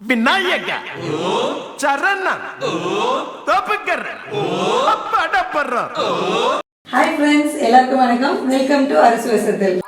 Vinayagar, Charanam, Topikar, Padapara. Hi friends, எல்லாருக்கும் வணக்கம். Welcome to அரசு வசத்தில்.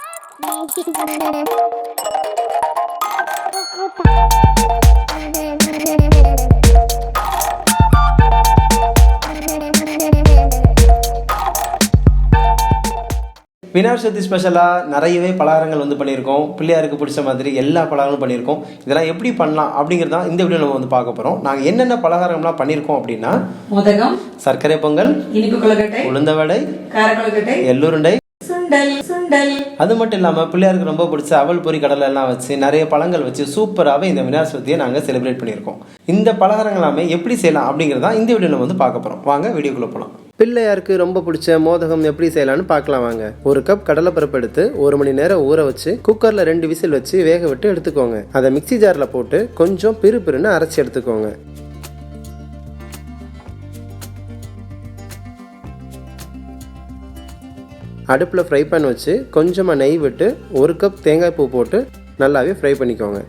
விநாயகர் சதுர்த்தி ஸ்பெஷலாக நிறையவே பலகாரங்கள் பண்ணியிருக்கோம். பிள்ளையாருக்கு பிடிச்ச மாதிரி எல்லா பலகாரங்களும் பண்ணியிருக்கோம். இதெல்லாம் எப்படி பண்ணலாம் அப்படிங்கிறதான் இந்த வீடியோ நம்ம பார்க்க போகிறோம். நாங்கள் என்னென்ன பலகாரம்லாம் பண்ணியிருக்கோம் அப்படின்னா, மோதகம், சர்க்கரை பொங்கல், இனிப்பு கொழுக்கட்டை, உளுந்த வடை, கார கொழுக்கட்டை, எள்ளுருண்டை, சுண்டல். அது மட்டும் இல்லாமல் பிள்ளையாருக்கு ரொம்ப பிடிச்ச அவல் பொரி கடலை எல்லாம் வச்சு நிறைய பழங்கள் வச்சு சூப்பராகவே இந்த விநாயகர் சதுர்த்தியை நாங்கள் செலிப்ரேட் பண்ணியிருக்கோம். இந்த பலகாரங்கள் எல்லாமே எப்படி செய்யலாம் அப்படிங்கிறதான் இந்த வீடியோ நம்ம பார்க்க போகிறோம். வாங்க வீடியோக்குள்ளே போகலாம். பிள்ளையாருக்கு ரொம்ப பிடிச்ச மோதகம் எப்படி செய்யலாம்னு பார்க்கலாம் வாங்க. ஒரு கப் கடலைப்பருப்பு எடுத்து 1 மணி நேரம் ஊற வச்சு குக்கர்ல 2 விசில் வச்சு வேக விட்டு எடுத்துக்கோங்க. அதை மிக்சி ஜார்ல போட்டு கொஞ்சம் பிறுபிறுன்னு அரைச்சி எடுத்துக்கோங்க. அடுப்பில் ஃப்ரை பேன் வச்சு கொஞ்சமாக நெய் விட்டு 1 கப் தேங்காய் பூ போட்டு நல்லாவே ஃப்ரை பண்ணிக்கோங்க.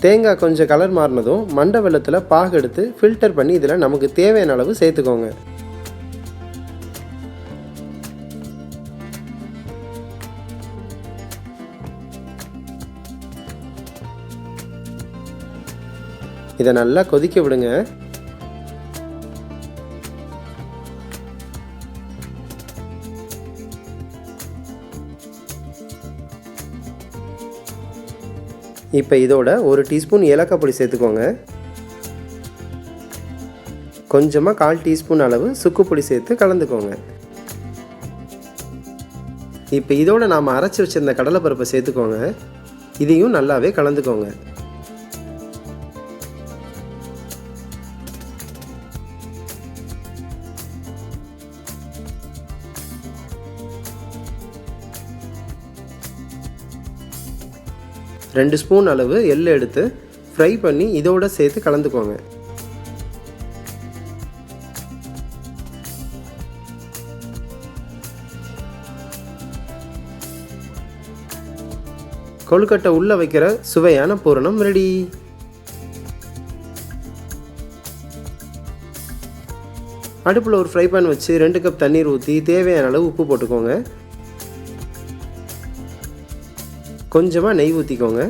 தேங்காய் கொஞ்சம் கலர் மாறினதும் மண்டை வெள்ளத்தில் பாகு எடுத்து ஃபில்டர் பண்ணி இதில் நமக்கு தேவையான அளவு சேர்த்துக்கோங்க. இதை நல்லா கொதிக்க விடுங்க. இப்போ இதோட 1 டீஸ்பூன் ஏலக்காய் பொடி சேர்த்துக்கோங்க. கொஞ்சமாக 1/4 டீஸ்பூன் அளவு சுக்கு பொடி சேர்த்து கலந்துக்கோங்க. இப்போ இதோட நாம் அரைச்சி வச்சிருந்த கடலைப்பருப்பை சேர்த்துக்கோங்க. இதையும் நல்லாவே கலந்துக்கோங்க. ரெண்டு ஸ்பூன் அளவு எள்ளு எடுத்து ஃப்ரை பண்ணி இதோட சேர்த்து கலந்துக்கோங்க. கொழுக்கட்டை உள்ள வைக்கிற சுவையான பூரணம் ரெடி. அடுப்பில் ஒரு ஃப்ரை பேன் வச்சு 2 கப் தண்ணீர் ஊற்றி தேவையான அளவு உப்பு போட்டுக்கோங்க. கொஞ்சமாக நெய் ஊற்றிக்கோங்க.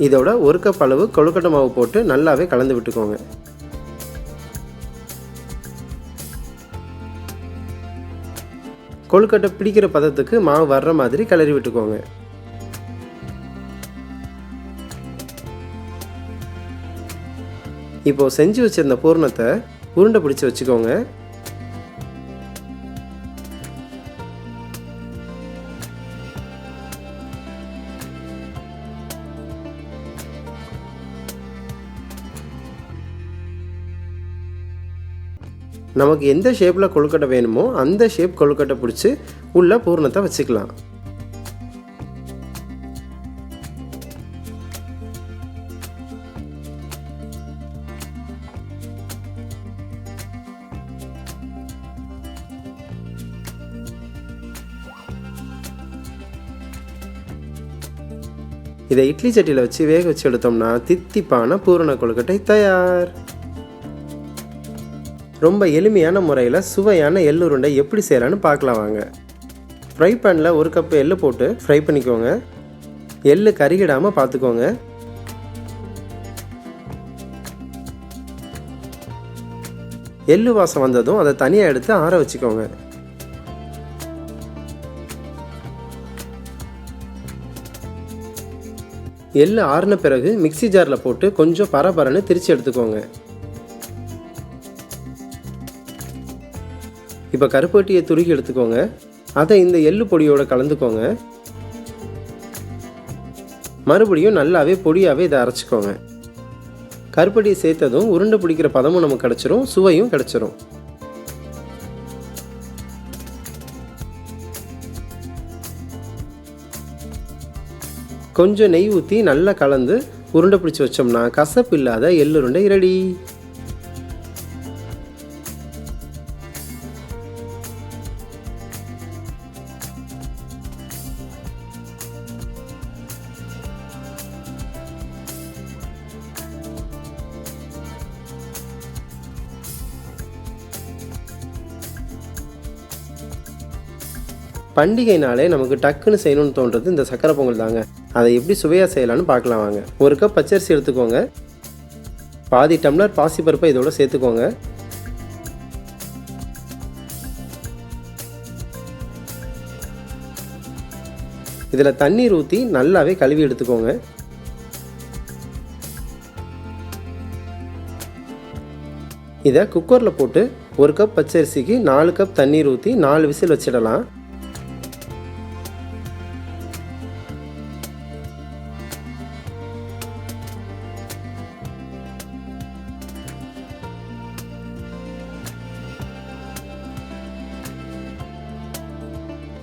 இதோட 1 கப் அளவு கொழுக்கட்டை மாவு போட்டு நல்லாவே கலந்து விட்டுக்கோங்க. கொழுக்கட்டை பிடிக்கிற பதத்துக்கு மாவு வர்ற மாதிரி கிளறி விட்டுக்கோங்க. இப்போ செஞ்சு வச்சிருந்த பூரணத்தை உருண்டை பிடிச்சி வச்சுக்கோங்க. நமக்கு எந்த ஷேப்பில் கொழுக்கட்டை வேணுமோ அந்த ஷேப் கொழுக்கட்டை பிடிச்சி உள்ள பூரணத்தை வச்சுக்கலாம். இதை இட்லி சட்டியில் வச்சு வேக வச்சு எடுத்தோம்னா தித்திப்பான பூரண கொழுக்கட்டை தயார். ரொம்ப எளிமையான முறையில் சுவையான எள்ளுருண்டை எப்படி செய்யலான்னு பார்க்கலாம் வாங்க. ஃப்ரை பேனில் 1 கப் எள்ளு போட்டு ஃப்ரை பண்ணிக்கோங்க. எள்ளு கருகிடாமல் பார்த்துக்கோங்க. எள்ளு வாசம் வந்ததும் அதை தனியாக எடுத்து ஆற வச்சுக்கோங்க. எள்ளு ஆறின பிறகு மிக்சி ஜாரில் போட்டு கொஞ்சம் பரபரன்னு திரிச்சு எடுத்துக்கோங்க. இப்போ கருப்பட்டியை துருகி எடுத்துக்கோங்க. அதை இந்த எள்ளு பொடியோட கலந்துக்கோங்க. மறுபடியும் நல்லாவே பொடியாகவே இதை அரைச்சிக்கோங்க. கருப்பட்டியை சேர்த்ததும் உருண்டை பிடிக்கிற பதமும் நமக்கு கிடச்சிரும், சுவையும் கிடச்சிரும். கொஞ்சம் நெய் ஊற்றி நல்லா கலந்து உருண்டை பிடிச்சி வச்சோம்னா கசப்பு இல்லாத எள்ளுருண்டை ரெடி. பண்டிகைனாலே நமக்கு டக்குன்னு செய்யணும்னு தோன்றது இந்த சக்கரை பொங்கல் தாங்க. அதை எப்படி சுவையாக செய்யலான்னு பார்க்கலாம் வாங்க. 1 கப் பச்சரிசி எடுத்துக்கோங்க. பாதி டம்ளர் பாசிப்பருப்பை இதோட சேர்த்துக்கோங்க. இதில் தண்ணீர் ஊற்றி நல்லாவே கழுவி எடுத்துக்கோங்க. இதை குக்கரில் போட்டு 1 கப் பச்சரிசிக்கு 4 கப் தண்ணீர் ஊற்றி 4 விசில் வச்சிடலாம்.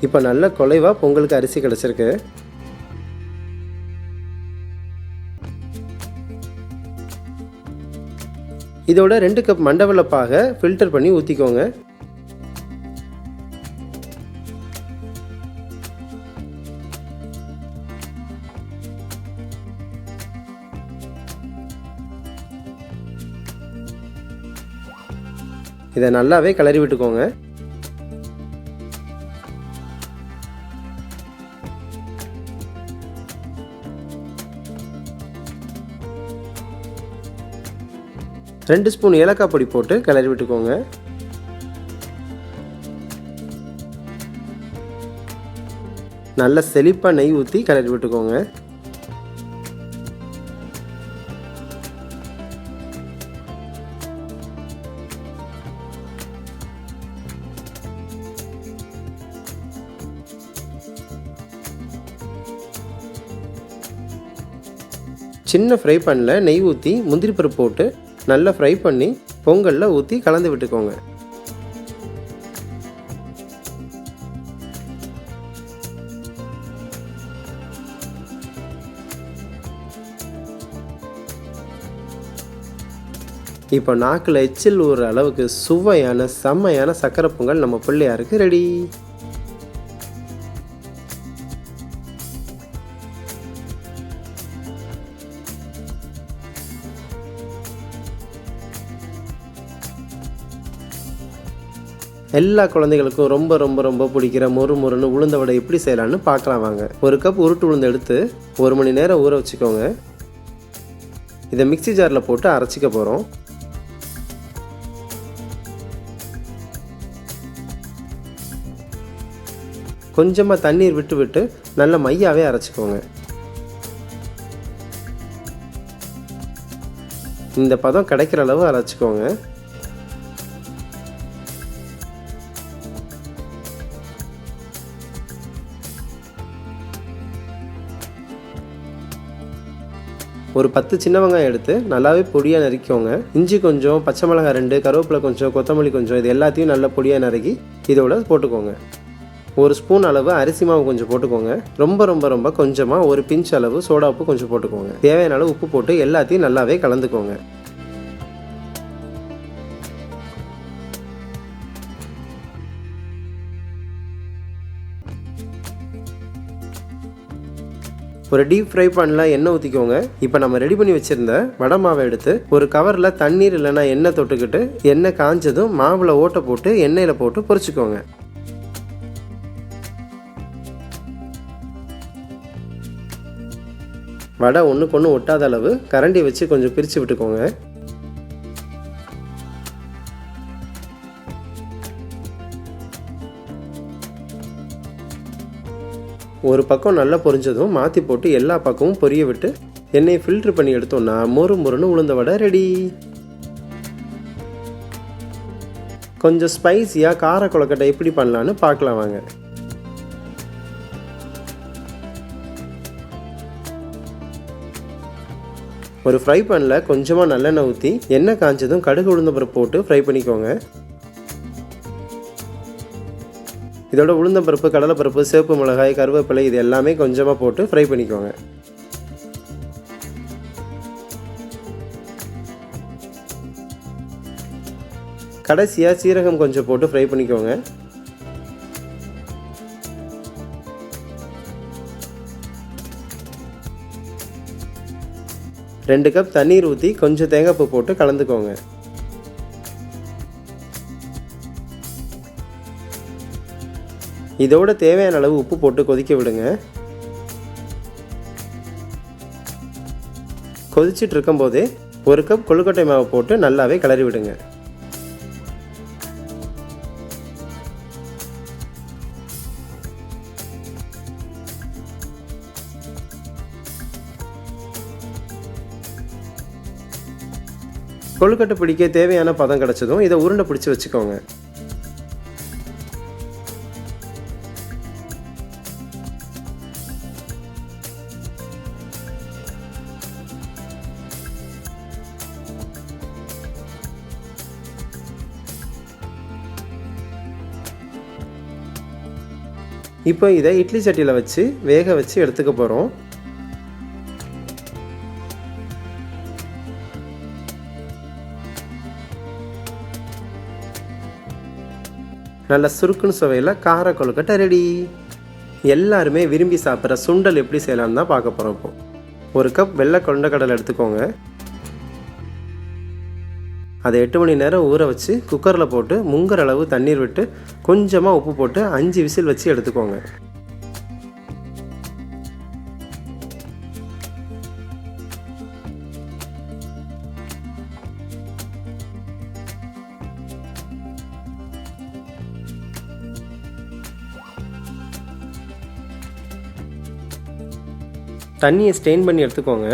இப்போ நல்ல குலைவாக பொங்கலுக்கு அரிசி கிடச்சிருக்கு. இதோட 2 கப் மண்டவெல்லப்பாக ஃபில்டர் பண்ணி ஊற்றிக்கோங்க. இதை நல்லாவே கிளறி விட்டுக்கோங்க. ரெண்டு ஸ்பூன் ஏலக்காய் பொடி போட்டு கிளறி விட்டுக்கோங்க. நல்ல செழிப்பாக நெய் ஊற்றி கிளறி விட்டுக்கோங்க. சின்ன ஃப்ரை பேனில் நெய் ஊற்றி முந்திரி பருப்பு போட்டு நல்லா ஃப்ரை பண்ணி பொங்கலில் ஊற்றி கலந்து விட்டுக்கோங்க. இப்போ நாக்கில் எச்சில் ஊறுற அளவுக்கு சுவையான செம்மையான சக்கரை பொங்கல் நம்ம பிள்ளையாருக்கு ரெடி. எல்லா குழந்தைகளுக்கும் ரொம்ப ரொம்ப ரொம்ப பிடிக்கிற மொறுன்னு உளுந்த வடை எப்படி செய்யலான்னு பார்க்கலாம் வாங்க. 1 கப் உருட்டு உளுந்து எடுத்து 1 மணி நேரம் ஊற வச்சுக்கோங்க. இதை மிக்ஸி ஜாரில் போட்டு அரைச்சிக்க போகிறோம். கொஞ்சமாக தண்ணீர் விட்டு விட்டு நல்ல மையாவே அரைச்சிக்கோங்க. இந்த பதம் கிடைக்கிற அளவு அரைச்சிக்கோங்க. ஒரு 10 சின்ன வெங்காயம் எடுத்து நல்லாவே பொடியாக நறுக்கிக்கோங்க. இஞ்சி கொஞ்சம், பச்சை மிளகாய் 2, கருவேப்பிலை கொஞ்சம், கொத்தமல்லி கொஞ்சம், இது எல்லாத்தையும் நல்லா பொடியாக நறுக்கி இதோட போட்டுக்கோங்க. 1 ஸ்பூன் அளவு அரிசி மாவு கொஞ்சம் போட்டுக்கோங்க. ரொம்ப ரொம்ப ரொம்ப கொஞ்சமாக 1 பிஞ்ச் அளவு சோடா உப்பு கொஞ்சம் போட்டுக்கோங்க. தேவையான அளவு உப்பு போட்டு எல்லாத்தையும் நல்லாவே கலந்துக்கோங்க. ஒரு டீப் ஃப்ரை பேனில் எண்ணெய் ஊற்றிக்கோங்க. இப்போ நம்ம ரெடி பண்ணி வச்சுருந்த வடை மாவை எடுத்து ஒரு கவரில் தண்ணீர் இல்லைன்னா எண்ணெய் தொட்டுக்கிட்டு எண்ணெய் காஞ்சதும் மாவில் ஓட்டை போட்டு எண்ணெயில் போட்டு பொரிச்சுக்கோங்க. வடை ஒன்றுக்கு ஒன்று ஒட்டாத அளவு கரண்டி வச்சு கொஞ்சம் பிரித்து விட்டுக்கோங்க. ஒரு பக்கம் நல்லா பொரிஞ்சதும் மாற்றி போட்டு எல்லா பக்கமும் பொரிய விட்டு எண்ணெயை ஃபில்ட்ரு பண்ணி எடுத்தோம்னா மொறுன்னு உளுந்த வடை ரெடி. கொஞ்சம் ஸ்பைஸியாக கார கொழுக்கட்டை எப்படி பண்ணலான்னு பார்க்கலாம் வாங்க. ஒரு ஃப்ரை பேனில் கொஞ்சமாக நல்லெண்ணெய் ஊற்றி எண்ணெய் காஞ்சதும் கடுகு உளுந்த பருப்பு போட்டு ஃப்ரை பண்ணிக்கோங்க. இதோட உளுந்தம்பருப்பு, கடலைப்பருப்பு, சேப்பு மிளகாய், கருவேப்பிலை இது எல்லாமே கொஞ்சமாக போட்டு ஃப்ரை பண்ணிக்கோங்க. கடைசியாக சீரகம் கொஞ்சம் போட்டு ஃப்ரை பண்ணிக்கோங்க. ரெண்டு கப் தண்ணீர் ஊற்றி கொஞ்சம் தேங்காய் பூ போட்டு கலந்துக்கோங்க. இதோட தேவையான அளவு உப்பு போட்டு கொதிக்க விடுங்க. கொதிச்சுட்டு இருக்கும்போதே 1 கப் கொழுக்கட்டை மாவு போட்டு நல்லாவே கிளறி விடுங்க. கொழுக்கட்டை பிடிக்க தேவையான பதம் கிடச்சதும் இதை உருண்டை பிடிச்சி வச்சுக்கோங்க. இப்போ இதை இட்லி சட்டியில் வச்சு வேக வச்சு எடுத்துக்க போகிறோம். நல்ல சுருக்குன்னு சுவையில் கார கொழுக்கட்டை ரெடி. எல்லாருமே விரும்பி சாப்பிட்ற சுண்டல் எப்படி செய்யலாம்னு தான் பார்க்க போகிறோம். இப்போ 1 கப் வெள்ளை கொண்டக்கடலை எடுத்துக்கோங்க. அதை 8 மணி நேரம் ஊற வச்சு குக்கரில் போட்டு முங்குற அளவு தண்ணீர் விட்டு கொஞ்சமாக உப்பு போட்டு 5 விசில் வச்சு எடுத்துக்கோங்க. தண்ணியை ஸ்டெயின் பண்ணி எடுத்துக்கோங்க.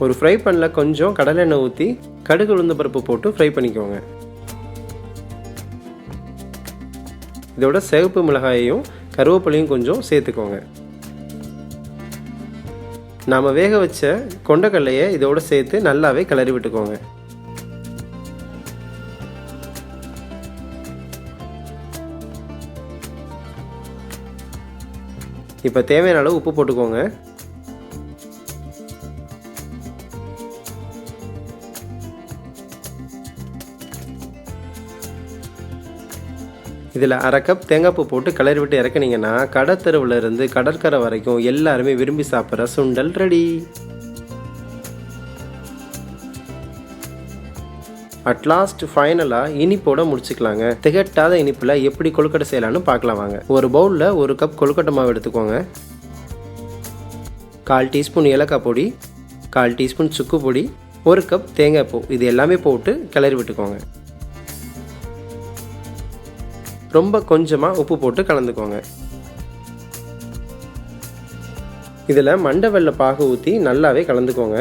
ஒரு ஃப்ரை பேனில் கொஞ்சம் கடலை எண்ணெய் ஊற்றி கடுகு உளுந்த பருப்பு போட்டு ஃப்ரை பண்ணிக்கோங்க. இதோட சிவப்பு மிளகாயையும் கருவேப்பிலையும் கொஞ்சம் சேர்த்துக்கோங்க. நாம் வேக வச்ச கொண்டக்கடலையை இதோடு சேர்த்து நல்லாவே கிளறி விட்டுக்கோங்க. இப்போ தேவையான அளவு உப்பு போட்டுக்கோங்க. இதில் 1/2 கப் தேங்காய் பூ போட்டு கிளறி விட்டு இறக்குனீங்கன்னா கடற்தெருவில் இருந்து கடற்கரை வரைக்கும் எல்லாருமே விரும்பி சாப்பிட்ற சுண்டல் ரெடி. அட்லாஸ்ட் ஃபைனலாக இனிப்போட முடிச்சுக்கலாங்க. திகட்டாத இனிப்பில் எப்படி கொழுக்கட்டை செய்யலான்னு பார்க்கலாம் வாங்க. ஒரு பவுலில் 1 கப் கொழுக்கட்டை மாவு எடுத்துக்கோங்க. 1/4 டீஸ்பூன் ஏலக்காய் பொடி, 1/4 டீஸ்பூன் சுக்கு பொடி, 1 கப் தேங்காய் பூ, இது எல்லாமே போட்டு கிளறி விட்டுக்கோங்க. ரொம்ப கொஞ்சமாக உப்பு போட்டு கலந்துக்கோங்க. இதில் மண்டை வெல்ல பாகு ஊற்றி நல்லாவே கலந்துக்கோங்க.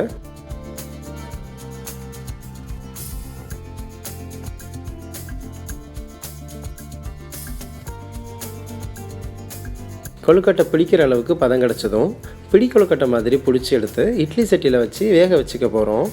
கொழுக்கட்டை பிடிக்கிற அளவுக்கு பதம் கிடச்சதும் பிடி கொழுக்கட்டை மாதிரி பிடிச்சி எடுத்து இட்லி சட்டியில் வச்சு வேக வச்சுக்க போகிறோம்.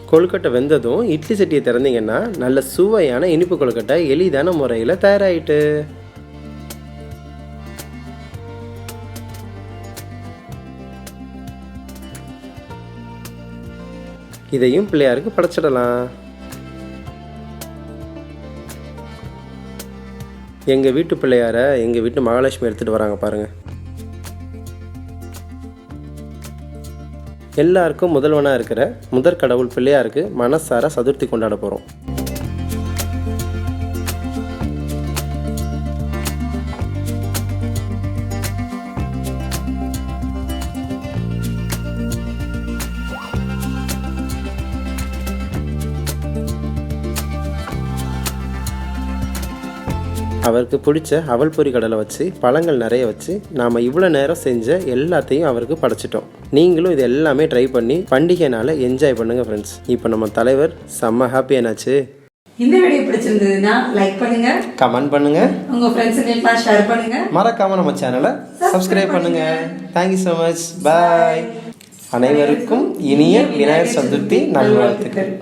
கொழுக்கட்டை வெந்ததும் இட்லி சட்டியை திறந்தீங்கன்னா நல்ல சுவையான இனிப்பு கொழுக்கட்டை எளிதான முறையில் தயாராகிட்டு. இதையும் பிள்ளையாருக்கு படைச்சிடலாம். எங்கள் வீட்டு பிள்ளையாரை எங்கள் வீட்டு மகாலட்சுமி எடுத்துகிட்டு வராங்க பாருங்கள். எல்லாருக்கும் முதல்வனாக இருக்கிற முதற் கடவுள் பிள்ளையாருக்கு மனசார சதுர்த்தி கொண்டாட போகிறோம். அவருக்கு பிடிச்ச அவல் பொரி கடலை வச்சு பழங்கள் நிறைய வச்சு நாம் இவ்வளோ நேரம் செஞ்ச எல்லாத்தையும் அவருக்கு படைச்சிட்டோம். நீங்களும் இது எல்லாமே ட்ரை பண்ணி பண்டிகைனால என்ஜாய் பண்ணுங்கள் ஃப்ரெண்ட்ஸ். இப்போ நம்ம தலைவர் செம்ம ஹாப்பி என்னாச்சு. இந்த வீடியோ பிடிச்சிருந்ததுன்னா லைக் பண்ணுங்க, கமெண்ட் பண்ணுங்க, உங்க ஃப்ரெண்ட்ஸுங்களுக்குலாம் ஷேர் பண்ணுங்க, மறக்காம நம்ம சேனலை சப்ஸ்கிரைப் பண்ணுங்க. Thank you so much. பாய். அனைவருக்கும் இனிய விநாயகர் சதுர்த்தி நல்வாழ்த்துக்கள்.